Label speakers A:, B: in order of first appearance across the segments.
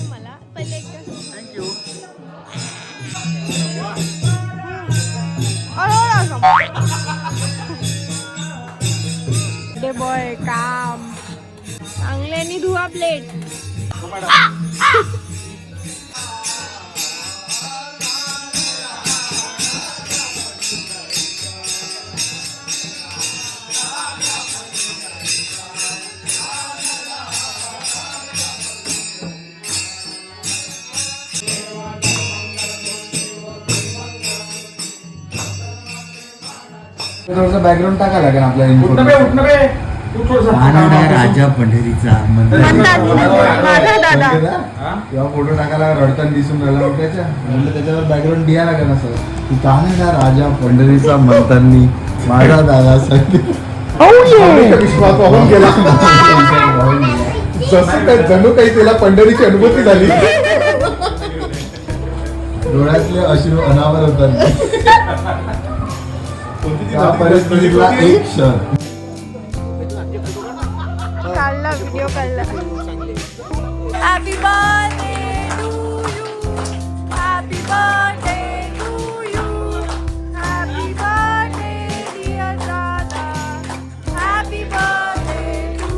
A: मला पहिले
B: thank you.
A: Boy काम चांगल्यानी धुवा प्लेट.
C: थोडंसं बॅकग्राऊंड टाका लागेल आपल्याला.
B: राजा पंढरीचा
C: किंवा फोटो टाकायला रडताना दिसून राहिला त्याच्या म्हणजे त्याच्यावर बॅकग्राऊंड द्यायला लागेल असं की तानेला राजा पंढरीचा म्हणतानी माझा दादा विश्वास वाहून गेला. जसं काय जणू काही त्याला पंढरीची अनुभूती झाली. डोळ्यातले अश्रू अनावर होतात. त्या परिस्थितीला एक क्षण
A: काढला व्हिडिओ काढला. Happy birthday to you, happy birthday to you, happy birthday dear दादा, हॅपी बर्थडे टू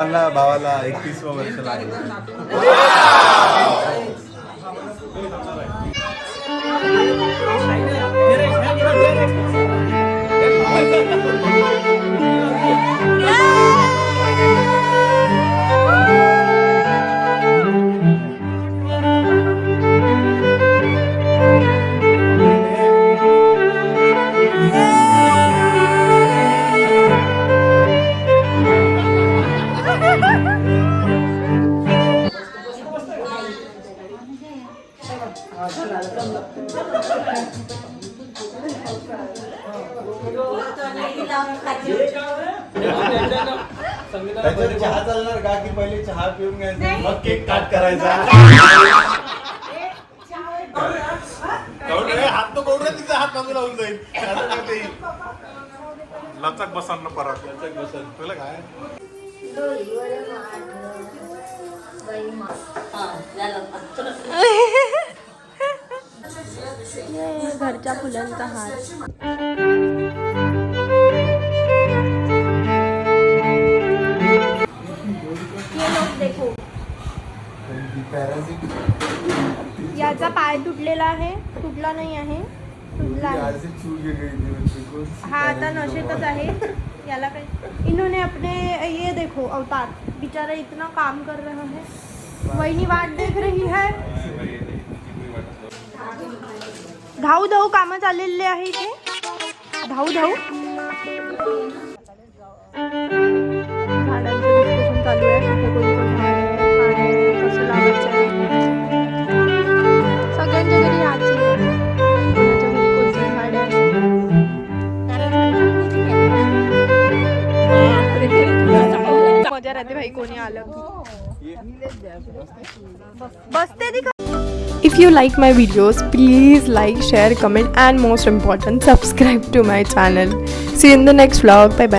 C: मला भावाला 31वं वर्ष लागलं. चहा चालणार का की पहिले चहा पिऊन घ्यायचा मग केक काट करायचा. हात तो कोण तिचा हात बाजूला होऊन जाईल. लचक बसन ना परत लचक बसन तुला काय
A: घरच्या फुलांचा हार. याचा पाय तुटलेला आहे, तुटला नाही आहे, तुटला आहे. हा आता नशेतच आहे. याला काही इन्होंने अपने ये देखो अवतार बेचारा इतना काम कर रहा है. वहिनी वाट देख रही है. धाऊ धाऊ कामं चाललेले आहे इथे. धाऊ धाऊ झाडांचं डिस्कशन चालू आहे. कुठे कोणतं झाड आहे, काय आहे, कसं लावायचं आहे. सगळ्यांच्या घरी याची कोणाच्या घरी कोणती झाड आहे. मजा राहते भाई कोणी आलं की. बसते ती. If you like my videos, please like, share, comment and most important, subscribe to my channel. See you in the next vlog. Bye bye.